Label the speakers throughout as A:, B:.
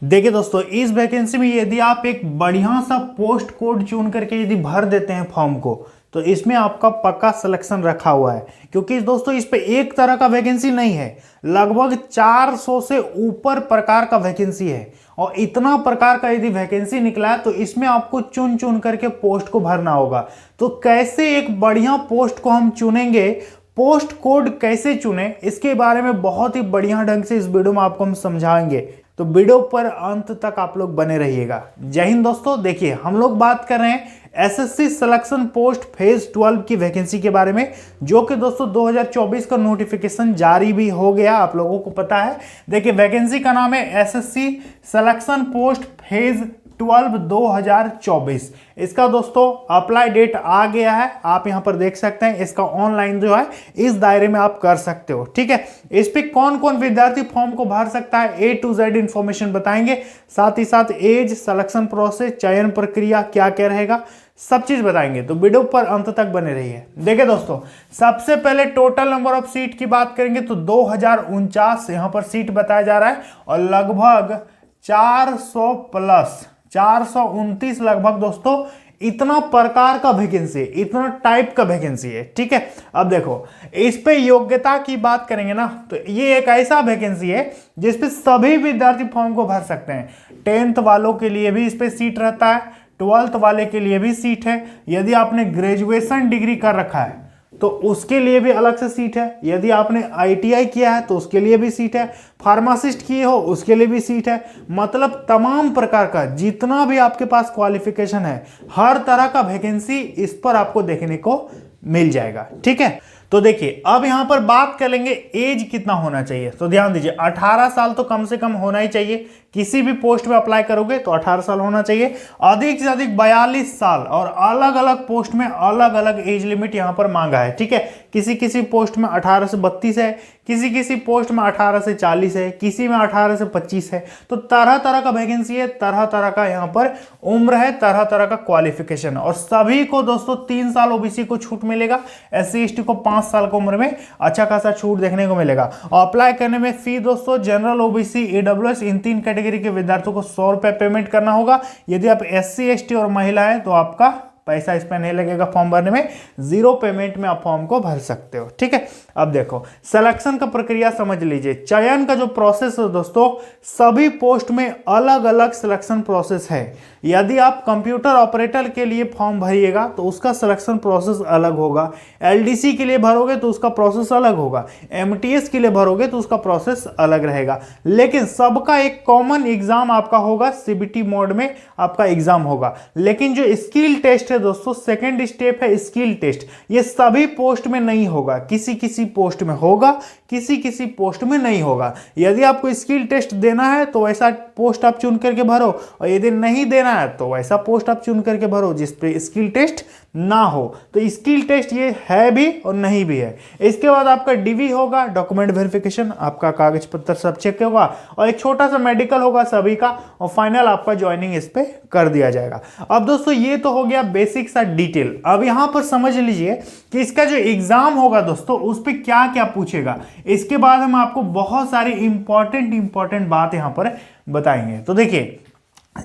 A: देखिए दोस्तों, इस वैकेंसी में यदि आप एक बढ़िया सा पोस्ट कोड चुन करके यदि भर देते हैं फॉर्म को, तो इसमें आपका पक्का सिलेक्शन रखा हुआ है। क्योंकि दोस्तों इस पे एक तरह का वैकेंसी नहीं है, लगभग 400 से ऊपर प्रकार का वैकेंसी है। और इतना प्रकार का यदि वैकेंसी निकला है तो इसमें आपको चुन चुन करके पोस्ट को भरना होगा। तो कैसे एक बढ़िया पोस्ट को हम चुनेंगे, पोस्ट कोड कैसे चुने, इसके बारे में बहुत ही बढ़िया ढंग से इस वीडियो में आपको हम समझाएंगे। तो वीडियो पर अंत तक आप लोग बने रहिएगा। जय हिंद दोस्तों। देखिए, हम लोग बात कर रहे हैं एसएससी सिलेक्शन पोस्ट फेज 12 की वैकेंसी के बारे में, जो कि दोस्तों 2024 का नोटिफिकेशन जारी भी हो गया, आप लोगों को पता है। देखिए, वैकेंसी का नाम है एसएससी सिलेक्शन पोस्ट फेज 12 2024। इसका दोस्तों अप्लाई डेट आ गया है, आप यहां पर देख सकते हैं। इसका ऑनलाइन जो है इस दायरे में आप कर सकते हो, ठीक है। इस पे कौन कौन विद्यार्थी फॉर्म को भर सकता है, ए टू जेड इंफॉर्मेशन बताएंगे। साथ ही साथ एज, सिलेक्शन प्रोसेस, चयन प्रक्रिया क्या क्या रहेगा, सब चीज बताएंगे। तो वीडियो पर अंत तक बने रहिए। देखिए दोस्तों, सबसे पहले टोटल नंबर ऑफ सीट की बात करेंगे तो 2049 यहां पर सीट बताया जा रहा है, और लगभग 400 प्लस 429 लगभग दोस्तों इतना प्रकार का वैकेंसी है, इतना टाइप का वैकेंसी है, ठीक है। अब देखो, इस पे योग्यता की बात करेंगे ना, तो ये एक ऐसा वैकेंसी है जिसपे सभी विद्यार्थी फॉर्म को भर सकते हैं। 10th वालों के लिए भी इस पे सीट रहता है, 12th वाले के लिए भी सीट है। यदि आपने ग्रेजुएशन डिग्री कर रखा है तो उसके लिए भी अलग से सीट है। यदि आपने आईटीआई किया है तो उसके लिए भी सीट है। फार्मासिस्ट किए हो उसके लिए भी सीट है। मतलब तमाम प्रकार का जितना भी आपके पास क्वालिफिकेशन है, हर तरह का वैकेंसी इस पर आपको देखने को मिल जाएगा, ठीक है। तो देखिए, अब यहां पर बात करेंगे एज कितना होना चाहिए। तो ध्यान दीजिए, 18 साल तो कम से कम होना ही चाहिए। किसी भी पोस्ट में अप्लाई करोगे तो 18 साल होना चाहिए। अधिक से अधिक 42 साल, और अलग अलग पोस्ट में अलग अलग एज लिमिट यहां पर मांगा है, ठीक है। किसी किसी पोस्ट में 18 से 32 है, किसी किसी पोस्ट में 18 से 40 है, किसी में 18 से 25 है। तो तरह तरह का वैकेंसी है, तरह तरह का यहां पर उम्र है, तरह तरह का क्वालिफिकेशन। और सभी को दोस्तों 3 साल ओबीसी को छूट मिलेगा, एससी एसटी को 5 साल की उम्र में अच्छा खासा छूट देखने को मिलेगा। और अप्लाई करने में फी दोस्तों, जनरल, ओबीसी, ईडब्ल्यूएस, इन 3 कैटेगरी के विद्यार्थियों को 100 रुपए पेमेंट करना होगा। यदि आप एससी एसटी और महिला है तो आपका पैसा इस पर नहीं लगेगा फॉर्म भरने में, 0 पेमेंट में आप फॉर्म को भर सकते हो, ठीक है। अब देखो, सिलेक्शन का प्रक्रिया समझ लीजिए। चयन का जो प्रोसेस है दोस्तों, सभी पोस्ट में अलग अलग सिलेक्शन प्रोसेस है। यदि आप कंप्यूटर ऑपरेटर के लिए फॉर्म भरिएगा तो उसका सिलेक्शन प्रोसेस अलग होगा। एलडीसी के लिए भरोगे तो उसका प्रोसेस अलग होगा। एमटीएस के लिए भरोगे तो उसका प्रोसेस अलग रहेगा। लेकिन सबका एक कॉमन एग्जाम आपका होगा, सीबीटी मोड में आपका एग्जाम होगा। लेकिन जो स्किल टेस्ट है दोस्तों, सेकेंड स्टेप है स्किल टेस्ट, ये सभी पोस्ट में नहीं होगा। किसी किसी पोस्ट में होगा, किसी किसी पोस्ट में नहीं होगा। यदि आपको स्किल टेस्ट देना है तो वैसा पोस्ट आप चुन करके भरो, और यदि नहीं देना है तो वैसा पोस्ट आप चुन करके भरो जिस पे स्किल टेस्ट ना हो। तो स्किल टेस्ट ये है भी और नहीं भी है। इसके बाद आपका डीवी होगा, डॉक्यूमेंट वेरिफिकेशन, आपका कागज पत्र सब चेक होगा, और एक छोटा सा मेडिकल होगा सभी का, और फाइनल आपका ज्वाइनिंग इस पे कर दिया जाएगा। अब दोस्तों ये तो हो गया बेसिक सा डिटेल। अब यहां पर समझ लीजिए कि इसका जो एग्जाम होगा दोस्तों, उस पर क्या क्या पूछेगा। इसके बाद हम आपको बहुत सारी इंपॉर्टेंट बात यहां पर बताएंगे। तो देखिए,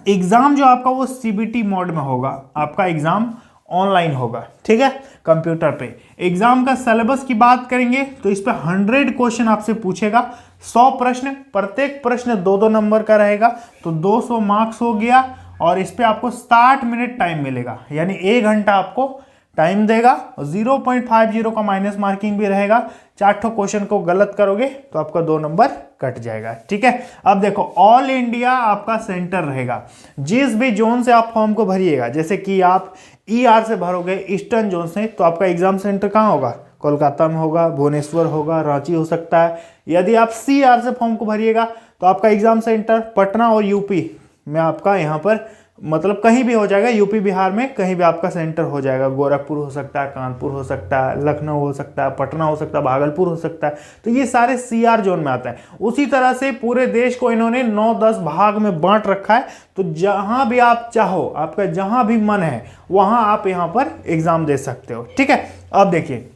A: एग्जाम जो आपका वो सीबीटी मोड में होगा, आपका एग्जाम ऑनलाइन होगा, ठीक है, कंप्यूटर पे। एग्जाम का सिलेबस की बात करेंगे तो इस पे 100 क्वेश्चन आपसे पूछेगा, 100 प्रश्न, प्रत्येक प्रश्न 2-2 नंबर का रहेगा, तो 200 मार्क्स हो गया। और इस पे आपको 60 मिनट टाइम मिलेगा, यानी 1 घंटा आपको टाइम देगा। 0.50 का माइनस मार्किंग भी रहेगा। 4 क्वेश्चन को गलत करोगे तो आपका 2 नंबर कट जाएगा, ठीक है। अब देखो, ऑल इंडिया आपका सेंटर रहेगा। जिस भी जोन से आप फॉर्म को भरिएगा, जैसे कि आप ईआर से भरोगे, ईस्टर्न जोन से, तो आपका एग्जाम सेंटर कहाँ होगा? कोलकाता में होगा, भुवनेश्वर होगा, रांची हो सकता है। यदि आप सीआर से फॉर्म को भरिएगा तो आपका एग्जाम सेंटर पटना और यूपी में आपका यहाँ पर मतलब कहीं भी हो जाएगा। यूपी बिहार में कहीं भी आपका सेंटर हो जाएगा। गोरखपुर हो सकता है, कानपुर हो सकता है, लखनऊ हो सकता है, पटना हो सकता है, भागलपुर हो सकता है। तो ये सारे सीआर जोन में आता है। उसी तरह से पूरे देश को इन्होंने 9-10 भाग में बांट रखा है। तो जहां भी आप चाहो, आपका जहां भी मन है, वहां आप यहां पर एग्जाम दे सकते हो, ठीक है। अब देखिए,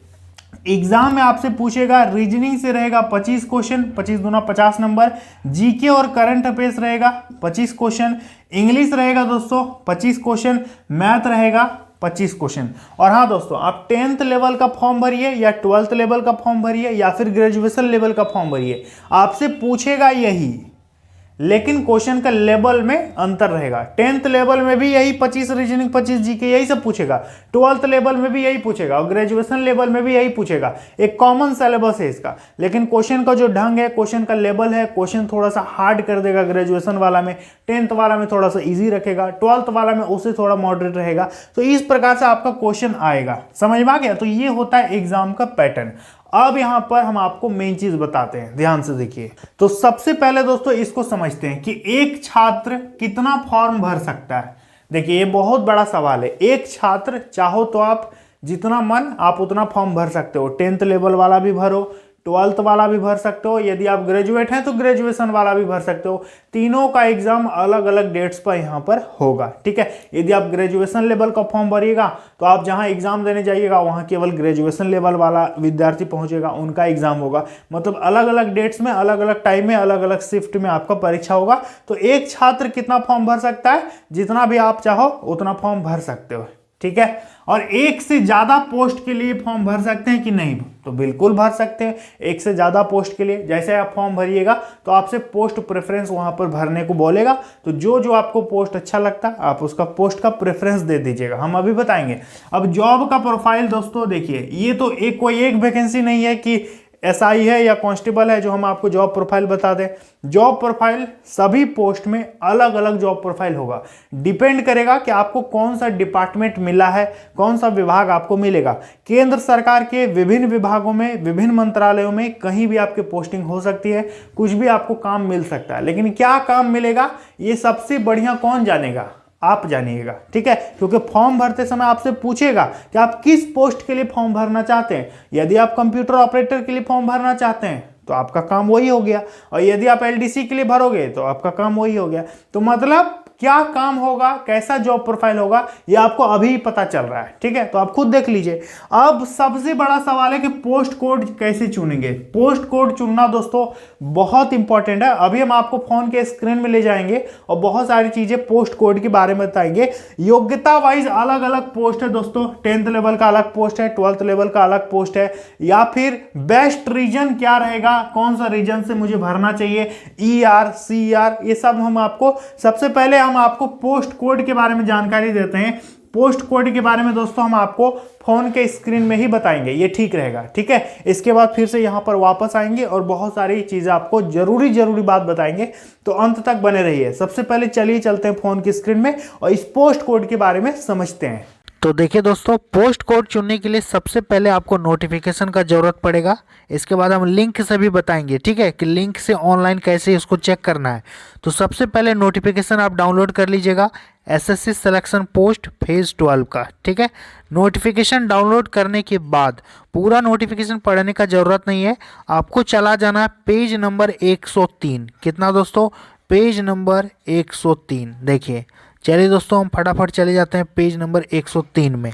A: एग्जाम में आपसे पूछेगा रीजनिंग से रहेगा 25 क्वेश्चन, 25 दूना 50 नंबर। जीके और करंट अफेयर्स रहेगा 25 क्वेश्चन। इंग्लिश रहेगा दोस्तों 25 क्वेश्चन। मैथ रहेगा 25 क्वेश्चन। और हाँ दोस्तों, आप 10th लेवल का फॉर्म भरिए या 12th लेवल का फॉर्म भरिए या फिर ग्रेजुएशन लेवल का फॉर्म भरिए, आपसे पूछेगा यही, लेकिन क्वेश्चन का लेवल में अंतर रहेगा। 10th लेवल में भी यही 25 रीजनिंग 25 जीके यही सब पूछेगा, 12th लेवल में भी यही पूछेगा और ग्रेजुएशन लेवल में भी यही पूछेगा। एक कॉमन सिलेबस है इसका, लेकिन क्वेश्चन का जो ढंग है, क्वेश्चन का लेवल है, क्वेश्चन थोड़ा सा हार्ड कर देगा ग्रेजुएशन वाला में, 10th वाला में थोड़ा सा ईजी रखेगा, 12th वाला में उससे थोड़ा मॉडरेट रहेगा। तो इस प्रकार से आपका क्वेश्चन आएगा। समझ में आ गया? तो ये होता है एग्जाम का पैटर्न। अब यहां पर हम आपको मेन चीज बताते हैं, ध्यान से देखिए। तो सबसे पहले दोस्तों इसको समझते हैं कि एक छात्र कितना फॉर्म भर सकता है। देखिए, ये बहुत बड़ा सवाल है। एक छात्र चाहो तो आप जितना मन आप उतना फॉर्म भर सकते हो। 10th लेवल वाला भी भरो, 12th वाला भी भर सकते हो, यदि आप ग्रेजुएट हैं तो ग्रेजुएशन वाला भी भर सकते हो। तीनों का एग्जाम अलग अलग डेट्स पर यहाँ पर होगा, ठीक है। यदि आप ग्रेजुएशन लेवल का फॉर्म भरिएगा तो आप जहाँ एग्जाम देने जाइएगा वहाँ केवल ग्रेजुएशन लेवल वाला विद्यार्थी पहुंचेगा, उनका एग्जाम होगा। मतलब अलग अलग डेट्स में, अलग अलग टाइम में, अलग अलग शिफ्ट में आपका परीक्षा होगा। तो एक छात्र कितना फॉर्म भर सकता है? जितना भी आप चाहो उतना फॉर्म भर सकते हो, ठीक है। और एक से ज्यादा पोस्ट के लिए फॉर्म भर सकते हैं कि नहीं? तो बिल्कुल भर सकते हैं। एक से ज्यादा पोस्ट के लिए जैसे आप फॉर्म भरिएगा तो आपसे पोस्ट प्रेफरेंस वहां पर भरने को बोलेगा। तो जो जो आपको पोस्ट अच्छा लगता है आप उसका पोस्ट का प्रेफरेंस दे दीजिएगा, हम अभी बताएंगे। अब जॉब का प्रोफाइल दोस्तों देखिए, ये तो एक कोई एक वैकेंसी नहीं है कि एसआई है या कांस्टेबल है जो हम आपको जॉब प्रोफाइल बता दें। जॉब प्रोफाइल सभी पोस्ट में अलग अलग जॉब प्रोफाइल होगा। डिपेंड करेगा कि आपको कौन सा डिपार्टमेंट मिला है, कौन सा विभाग आपको मिलेगा। केंद्र सरकार के विभिन्न विभागों में, विभिन्न मंत्रालयों में कहीं भी आपकी पोस्टिंग हो सकती है, कुछ भी आपको काम मिल सकता है। लेकिन क्या काम मिलेगा ये सबसे बढ़िया कौन जानेगा? आप जानिएगा, ठीक है। क्योंकि फॉर्म भरते समय आपसे पूछेगा कि आप किस पोस्ट के लिए फॉर्म भरना चाहते हैं। यदि आप कंप्यूटर ऑपरेटर के लिए फॉर्म भरना चाहते हैं तो आपका काम वही हो गया, और यदि आप एलडीसी के लिए भरोगे तो आपका काम वही हो गया। तो मतलब क्या काम होगा, कैसा जॉब प्रोफाइल होगा, ये आपको अभी पता चल रहा है, ठीक है। तो आप खुद देख लीजिए। अब सबसे बड़ा सवाल है कि पोस्ट कोड कैसे चुनेंगे। पोस्ट कोड चुनना दोस्तों बहुत इंपॉर्टेंट है। अभी हम आपको फोन के स्क्रीन में ले जाएंगे और बहुत सारी चीजें पोस्ट कोड के बारे में बताएंगे। योग्यता वाइज अलग अलग पोस्ट है दोस्तों। 10th लेवल का अलग पोस्ट है, 12th लेवल का अलग पोस्ट है, या फिर बेस्ट रीजन क्या रहेगा, कौन सा रीजन से मुझे भरना चाहिए, ER CR, ये सब हम आपको सबसे पहले हम आपको पोस्ट कोड के बारे में जानकारी देते हैं। पोस्ट कोड के बारे में दोस्तों हम आपको फोन के स्क्रीन में ही बताएंगे, ये ठीक रहेगा, ठीक है। इसके बाद फिर से यहां पर वापस आएंगे और बहुत सारी चीजें आपको जरूरी बात बताएंगे, तो अंत तक बने रहिए। सबसे पहले चलिए चलते हैं फोन की स्क्रीन में और इस पोस्ट कोड के बारे में समझते हैं।
B: तो देखिए दोस्तों, पोस्ट कोड चुनने के लिए सबसे पहले आपको नोटिफिकेशन का जरूरत पड़ेगा। इसके बाद हम लिंक से भी बताएंगे, ठीक है, कि लिंक से ऑनलाइन कैसे इसको चेक करना है। तो सबसे पहले नोटिफिकेशन आप डाउनलोड कर लीजिएगा, SSC सिलेक्शन पोस्ट फेज 12 का, ठीक है। नोटिफिकेशन डाउनलोड करने के बाद पूरा नोटिफिकेशन पढ़ने का जरूरत नहीं है, आपको चला जाना है पेज नंबर 103। कितना दोस्तों? Page number 103। देखिए, चलिए दोस्तों हम फटाफट चले जाते हैं पेज नंबर 103 में।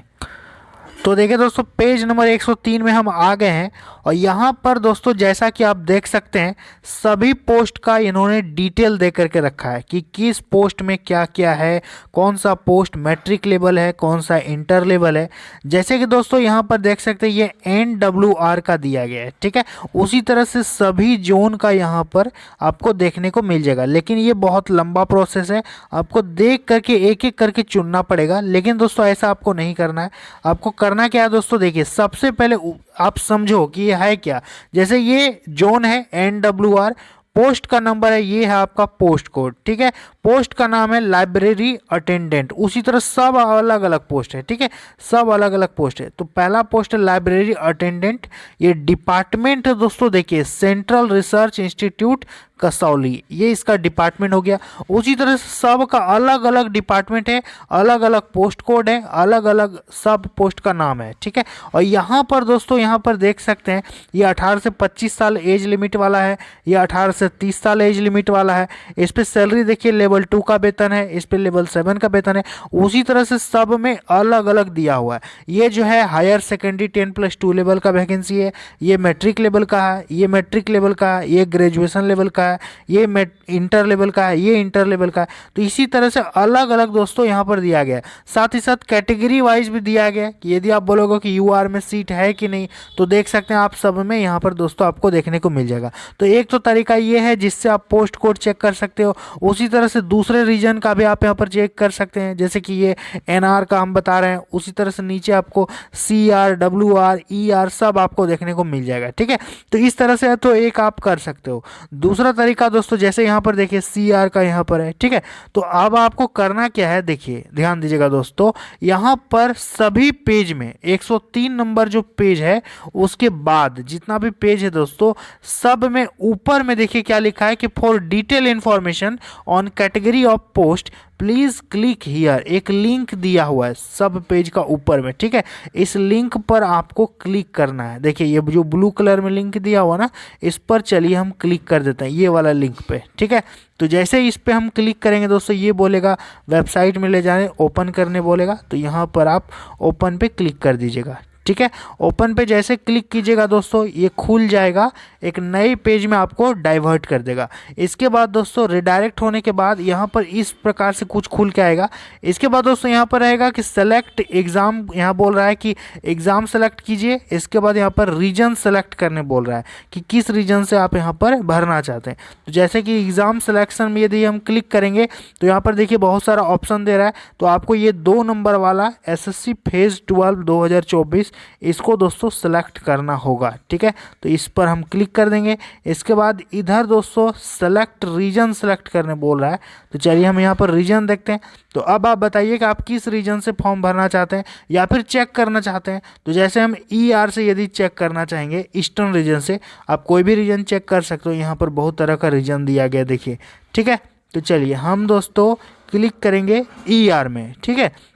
B: तो देखिए दोस्तों, पेज नंबर 103 में हम आ गए हैं और यहाँ पर दोस्तों जैसा कि आप देख सकते हैं सभी पोस्ट का इन्होंने डिटेल दे करके रखा है कि किस पोस्ट में क्या क्या है, कौन सा पोस्ट मैट्रिक लेवल है, कौन सा इंटर लेवल है। जैसे कि दोस्तों यहाँ पर देख सकते हैं ये NWR का दिया गया है, ठीक है। उसी तरह से सभी जोन का यहाँ पर आपको देखने को मिल जाएगा, लेकिन ये बहुत लंबा प्रोसेस है, आपको देख करके एक एक करके चुनना पड़ेगा। लेकिन दोस्तों ऐसा आपको नहीं करना है। आपको करना क्या है दोस्तों, देखिए सबसे पहले आप समझो कि ये है क्या। जैसे ये जोन है NWR, पोस्ट का नंबर है, ये है आपका पोस्ट कोड, ठीक है। पोस्ट का नाम है लाइब्रेरी अटेंडेंट। उसी तरह सब अलग अलग पोस्ट है, ठीक है, सब अलग अलग पोस्ट है। तो पहला पोस्ट है लाइब्रेरी अटेंडेंट। ये डिपार्टमेंट है दोस्तों, देखिए सेंट्रल रिसर्च इंस्टीट्यूट कसौली, ये इसका डिपार्टमेंट हो गया। उसी तरह से सब का अलग अलग डिपार्टमेंट है, अलग अलग पोस्ट कोड है, अलग अलग सब पोस्ट का नाम है, ठीक है। और यहाँ पर दोस्तों यहाँ पर देख सकते हैं ये 18 से 25 साल एज लिमिट वाला है, ये 18 से 30 साल एज लिमिट वाला है। इस पर सैलरी देखिए लेवल लेवल 2 का वेतन है, इस पे लेवल 7 का वेतन है। उसी तरह से सब में अलग अलग दिया हुआ है। ये जो है हायर सेकेंडरी 10+2 लेवल का वैकेंसी है, ये मैट्रिक लेवल का है, ये मैट्रिक लेवल का है, ये ग्रेजुएशन लेवल का है, ये इंटर लेवल का है, ये इंटर लेवल का है। तो इसी तरह से अलग अलग दोस्तों यहाँ पर दिया गया है। साथ ही साथ कैटेगरी वाइज भी दिया गया है कि यदि आप बोलोगे कि यूआर में सीट है कि नहीं, तो देख सकते हैं आप सब में यहाँ पर दोस्तों आपको देखने को मिल जाएगा। तो एक तो तरीका ये है जिससे आप पोस्ट कोड चेक कर सकते हो। उसी तरह से दूसरे रीजन का भी आप यहाँ पर चेक कर सकते हैं, जैसे कि ये एनआर का हम बता रहे हैं। उसी तरह से नीचे आपको सीआर, डब्ल्यूआर, ईआर सब आपको देखने को मिल जाएगा। ठीक है, तो इस तरह से तो एक आप कर सकते हो। दूसरा तरीका दोस्तों, जैसे यहाँ पर देखिए सीआर का यहाँ पर है। ठीक है, तो अब आपको करना क्या है, देखिए ध्यान दीजिएगा दोस्तों, यहाँ पर सभी पेज में 103 नंबर जो पेज है उसके बाद जितना भी पेज है दोस्तों, सब में ऊपर में देखिए क्या लिखा है कि for detail information on category of post please click here. एक लिंक दिया हुआ है सब पेज का ऊपर में। ठीक है, इस लिंक पर आपको क्लिक करना है। देखिए ये जो ब्लू कलर में लिंक दिया हुआ ना, इस पर चलिए हम क्लिक कर देते हैं, ये वाला लिंक पे। ठीक है, तो जैसे इस पे हम क्लिक करेंगे दोस्तों, ये बोलेगा वेबसाइट में ले जाने, ओपन करने बोलेगा, तो यहाँ पर आप ओपन पे क्लिक कर दीजिएगा। ठीक है, ओपन पे जैसे क्लिक कीजिएगा दोस्तों, ये खुल जाएगा, एक नए पेज में आपको डाइवर्ट कर देगा। इसके बाद दोस्तों रिडायरेक्ट होने के बाद यहाँ पर इस प्रकार से कुछ खुल के आएगा। इसके बाद दोस्तों यहाँ पर रहेगा कि सेलेक्ट एग्ज़ाम, यहाँ बोल रहा है कि एग्ज़ाम सेलेक्ट कीजिए। इसके बाद यहाँ पर रीजन सेलेक्ट करने बोल रहा है कि किस रीजन से आप यहाँ पर भरना चाहते हैं। तो जैसे कि एग्ज़ाम सेलेक्शन में यदि हम क्लिक करेंगे तो यहाँ पर देखिए बहुत सारा ऑप्शन दे रहा है। तो आपको ये 2 नंबर वाला एसएससी फेज़ 12 2024 इसको दोस्तों सेलेक्ट करना होगा। ठीक है, तो इस पर हम क्लिक कर देंगे। इसके बाद इधर दोस्तों सेलेक्ट रीजन सेलेक्ट करने बोल रहा है। तो चलिए हम यहाँ पर रीजन देखते हैं। तो अब आप बताइए कि आप किस रीजन से फॉर्म भरना चाहते हैं या फिर चेक करना चाहते हैं। तो जैसे हम ईआर से यदि चेक करना चाहेंगे, ईस्टर्न रीजन से, आप कोई भी रीजन चेक कर सकते हो। यहाँ पर बहुत तरह का रीजन दिया गया देखिए। ठीक है, तो चलिए हम दोस्तों क्लिक करेंगे ईआर में। ठीक है,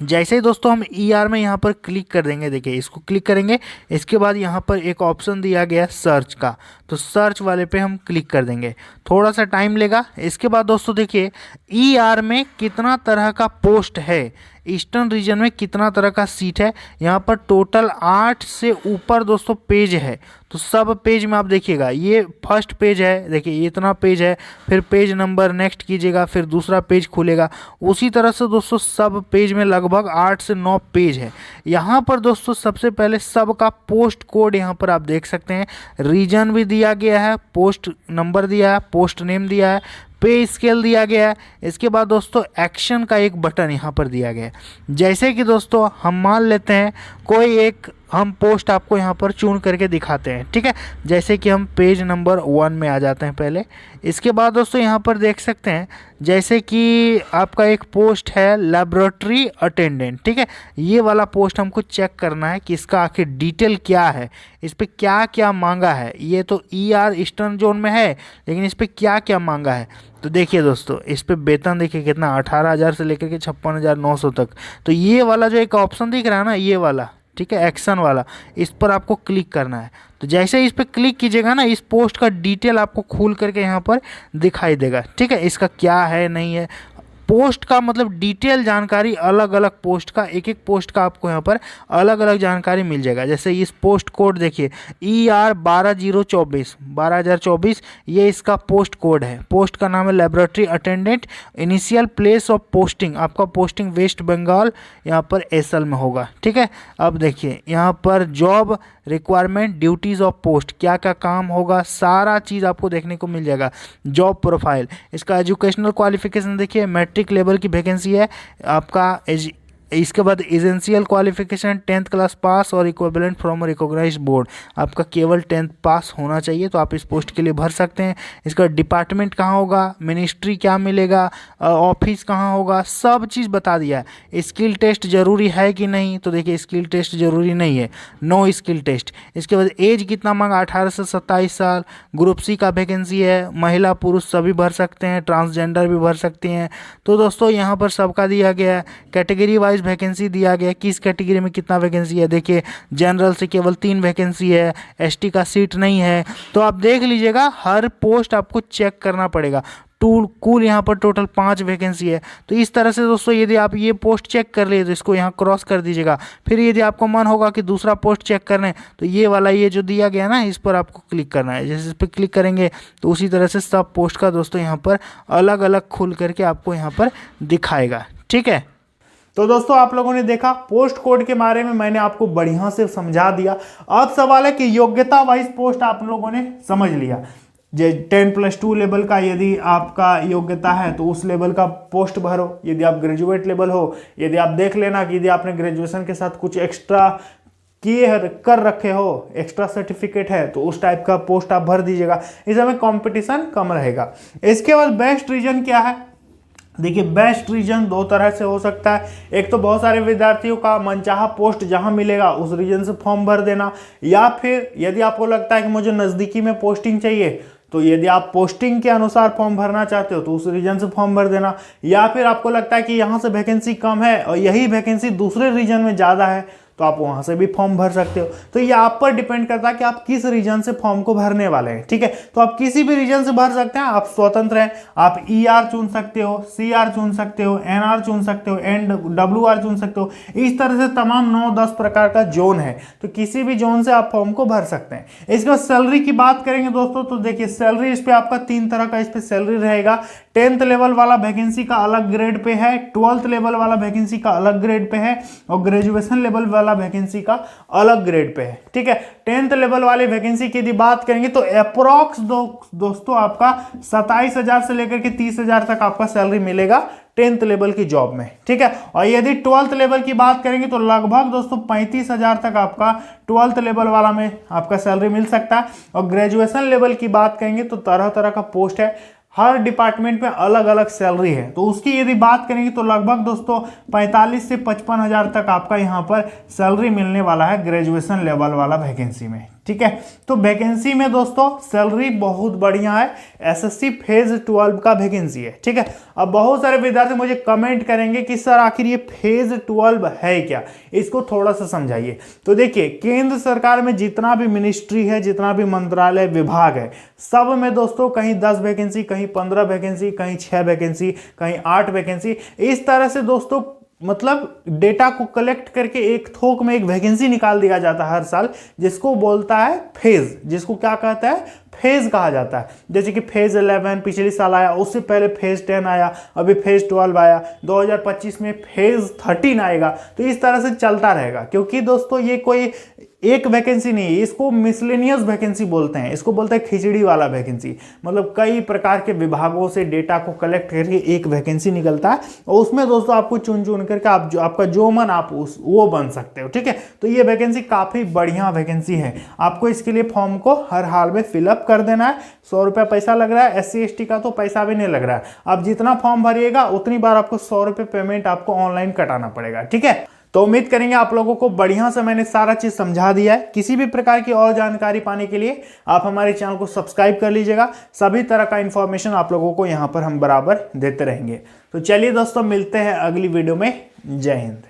B: जैसे ही दोस्तों हम ईआर में यहाँ पर क्लिक कर देंगे, देखिए इसको क्लिक करेंगे। इसके बाद यहाँ पर एक ऑप्शन दिया गया सर्च का, तो सर्च वाले पे हम क्लिक कर देंगे। थोड़ा सा टाइम लेगा। इसके बाद दोस्तों देखिए ईआर में कितना तरह का पोस्ट है, ईस्टर्न रीजन में कितना तरह का सीट है। यहाँ पर टोटल 8 से ऊपर दोस्तों पेज है। तो सब पेज में आप देखिएगा, ये फर्स्ट पेज है, देखिए ये इतना पेज है, फिर पेज नंबर नेक्स्ट कीजिएगा, फिर दूसरा पेज खुलेगा। उसी तरह से दोस्तों सब पेज में लगभग 8 से 9 पेज है। यहाँ पर दोस्तों सबसे पहले सबका पोस्ट कोड यहाँ पर आप देख सकते हैं, रीजन भी दिया गया है, पोस्ट नंबर दिया है, पोस्ट नेम दिया है, पे स्केल दिया गया है। इसके बाद दोस्तों एक्शन का एक बटन यहाँ पर दिया गया है। जैसे कि दोस्तों हम मान लेते हैं कोई एक हम पोस्ट आपको यहाँ पर चुन करके दिखाते हैं। ठीक है, जैसे कि हम पेज नंबर 1 में आ जाते हैं पहले। इसके बाद दोस्तों यहाँ पर देख सकते हैं जैसे कि आपका एक पोस्ट है लेबोरेटरी अटेंडेंट। ठीक है, ये वाला पोस्ट हमको चेक करना है कि इसका आखिर डिटेल क्या है, इस पर क्या क्या मांगा है। ये तो ईआर ईस्टर्न जोन में है, लेकिन इस पर क्या क्या मांगा है। तो देखिए दोस्तों इस पे वेतन देखिए कितना, 18,000 से लेकर के 56,900 तक। तो ये वाला जो एक ऑप्शन दिख रहा है ना, ये वाला, ठीक है, एक्शन वाला, इस पर आपको क्लिक करना है। तो जैसे ही इस पर क्लिक कीजिएगा ना, इस पोस्ट का डिटेल आपको खोल करके यहाँ पर दिखाई देगा। ठीक है, इसका क्या है नहीं है, पोस्ट का मतलब डिटेल जानकारी, अलग अलग पोस्ट का, एक एक पोस्ट का आपको यहाँ पर अलग अलग जानकारी मिल जाएगा। जैसे इस पोस्ट कोड देखिए ER 12024 ये इसका पोस्ट कोड है। पोस्ट का नाम है laboratory attendant. Initial place of posting, आपका पोस्टिंग वेस्ट बंगाल यहाँ पर एसएल में होगा। ठीक है, अब देखिए यहाँ पर job requirement, duties of post, क्या क्या काम होगा, सारा चीज़ आपको देखने को मिल जाएगा। जॉब प्रोफाइल, इसका एजुकेशनल क्वालिफिकेशन देखिए मैट्रिक लेवल की वैकेंसी है आपका। इसके बाद essential qualification 10th class pass और इक्विवेलेंट फ्रॉम रिकॉग्नाइज्ड बोर्ड, आपका केवल 10th पास होना चाहिए, तो आप इस पोस्ट के लिए भर सकते हैं। इसका डिपार्टमेंट कहाँ होगा, मिनिस्ट्री क्या मिलेगा, ऑफिस कहाँ होगा, सब चीज़ बता दिया है। स्किल टेस्ट जरूरी है कि नहीं, तो देखिए स्किल टेस्ट जरूरी नहीं है, नो स्किल टेस्ट। इसके बाद एज कितना मांगा, 18 से 27 साल। ग्रुप सी का वैकेंसी है, महिला पुरुष सभी भर सकते हैं, ट्रांसजेंडर भी भर सकते हैं। तो दोस्तों यहाँ पर सबका दिया गया है। कैटेगरी वाइज वैकेंसी दिया गया है, किस कैटेगरी में कितना वैकेंसी है। देखिए जनरल से केवल 3 वैकेंसी है, एसटी का सीट नहीं है। तो आप देख लीजिएगा, हर पोस्ट आपको चेक करना पड़ेगा। कुल यहाँ पर टोटल 5 वैकेंसी है। तो इस तरह से दोस्तों यदि आप ये पोस्ट चेक कर लिए तो इसको यहाँ क्रॉस कर दीजिएगा। फिर यदि आपको मन होगा कि दूसरा पोस्ट चेक करना है तो ये वाला ये जो दिया गया ना इस पर आपको क्लिक करना है। जैसे इस पर क्लिक करेंगे तो उसी तरह से सब पोस्ट का दोस्तों यहाँ पर अलग अलग खुल करके आपको यहाँ पर दिखाएगा। ठीक है,
A: तो दोस्तों आप लोगों ने देखा पोस्ट कोड के बारे में मैंने आपको बढ़िया से समझा दिया। अब सवाल है कि योग्यता वाइज पोस्ट आप लोगों ने समझ लिया। 10+2 लेवल का यदि आपका योग्यता है तो उस लेवल का पोस्ट भरो। यदि आप ग्रेजुएट लेवल हो, यदि आप देख लेना कि यदि आपने ग्रेजुएशन के साथ कुछ एक्स्ट्रा कर रखे हो, एक्स्ट्रा सर्टिफिकेट है, तो उस टाइप का पोस्ट आप भर दीजिएगा। इसमें कंपटीशन कम रहेगा। इसके बाद बेस्ट रीजन क्या है? देखिए बेस्ट रीजन 2 तरह से हो सकता है। एक तो बहुत सारे विद्यार्थियों का मनचाहा पोस्ट जहां मिलेगा उस रीजन से फॉर्म भर देना, या फिर यदि आपको लगता है कि मुझे नज़दीकी में पोस्टिंग चाहिए तो यदि आप पोस्टिंग के अनुसार फॉर्म भरना चाहते हो तो उस रीजन से फॉर्म भर देना, या फिर आपको लगता है कि यहाँ से वैकेंसी कम है और यही वैकेंसी दूसरे रीजन में ज़्यादा है तो आप वहां से भी फॉर्म भर सकते हो। तो ये आप पर डिपेंड करता है कि आप किस रीजन से फॉर्म को भरने वाले हैं। ठीक है, तो आप किसी भी रीजन से भर सकते हैं, आप स्वतंत्र हैं। आप ER चुन सकते हो, CR चुन सकते हो, NR चुन सकते हो, WR चुन सकते हो। इस तरह से तमाम 9-10 प्रकार का जोन है, तो किसी भी जोन से आप फॉर्म को भर सकते हैं। इसके बाद सैलरी की बात करेंगे दोस्तों, तो देखिए सैलरी इस पे आपका 3 तरह का इस पे सैलरी रहेगा। 10th लेवल वाला वैकेंसी का अलग ग्रेड पे है, 12th लेवल वाला वैकेंसी का अलग ग्रेड पे है, और ग्रेजुएशन लेवल वाला वैकेंसी का अलग ग्रेड पे है। ठीक है, 10th लेवल वाले वैकेंसी की यदि बात करेंगे तो अप्रोक्स दोस्तों आपका 27,000 से लेकर के 30,000 तक आपका सैलरी मिलेगा 10th लेवल की जॉब में। ठीक है, और यदि 12th लेवल की बात करेंगे तो लगभग दोस्तों 35,000 तक आपका 12th लेवल वाला में आपका सैलरी मिल सकता है। और ग्रेजुएशन लेवल की बात करेंगे तो तरह तरह का पोस्ट है, हर डिपार्टमेंट में अलग अलग सैलरी है, तो उसकी यदि बात करेंगे तो लगभग दोस्तों 45 से 55,000 तक आपका यहाँ पर सैलरी मिलने वाला है ग्रेजुएशन लेवल वाला वैकेंसी में। ठीक है, तो वैकेंसी में दोस्तों सैलरी बहुत बढ़िया है। SSC फेज 12 का वैकेंसी है। ठीक है, अब बहुत सारे विद्यार्थी मुझे कमेंट करेंगे कि सर आखिर ये फेज 12 है क्या, इसको थोड़ा सा समझाइए। तो देखिए केंद्र सरकार में जितना भी मिनिस्ट्री है, जितना भी मंत्रालय विभाग है, सब में दोस्तों कहीं 10 वैकेंसी, कहीं 15 वैकेंसी, कहीं 6 वैकेंसी, कहीं 8 वैकेंसी, इस तरह से दोस्तों मतलब डेटा को कलेक्ट करके एक थोक में एक वैकेंसी निकाल दिया जाता है हर साल, जिसको बोलता है फेज, जिसको क्या कहता है फेज कहा जाता है। जैसे कि फेज 11 पिछले साल आया, उससे पहले फेज 10 आया, अभी फेज 12 आया, 2025 में फेज 13 आएगा। तो इस तरह से चलता रहेगा, क्योंकि दोस्तों ये कोई एक वैकेंसी नहीं है, इसको मिसलेनियस वैकेंसी बोलते हैं, इसको बोलते हैं खिचड़ी वाला वैकेंसी। मतलब कई प्रकार के विभागों से डेटा को कलेक्ट करके एक वैकेंसी निकलता है, और उसमें दोस्तों आपको चुन चुन करके आप जो आपका जो मन आप वो बन सकते हो। ठीक है, तो ये वैकेंसी काफ़ी बढ़िया वैकेंसी है। आपको इसके लिए फॉर्म को हर हाल में फिलअप कर देना है। 100 रुपये पैसा लग रहा है, SC ST का तो पैसा भी नहीं लग रहा है। आप जितना फॉर्म भरिएगा उतनी बार आपको 100 रुपये पेमेंट आपको ऑनलाइन कटाना पड़ेगा। ठीक है, तो उम्मीद करेंगे आप लोगों को बढ़िया से मैंने सारा चीज समझा दिया है। किसी भी प्रकार की और जानकारी पाने के लिए आप हमारे चैनल को सब्सक्राइब कर लीजिएगा। सभी तरह का इंफॉर्मेशन आप लोगों को यहाँ पर हम बराबर देते रहेंगे। तो चलिए दोस्तों, मिलते हैं अगली वीडियो में। जय हिंद।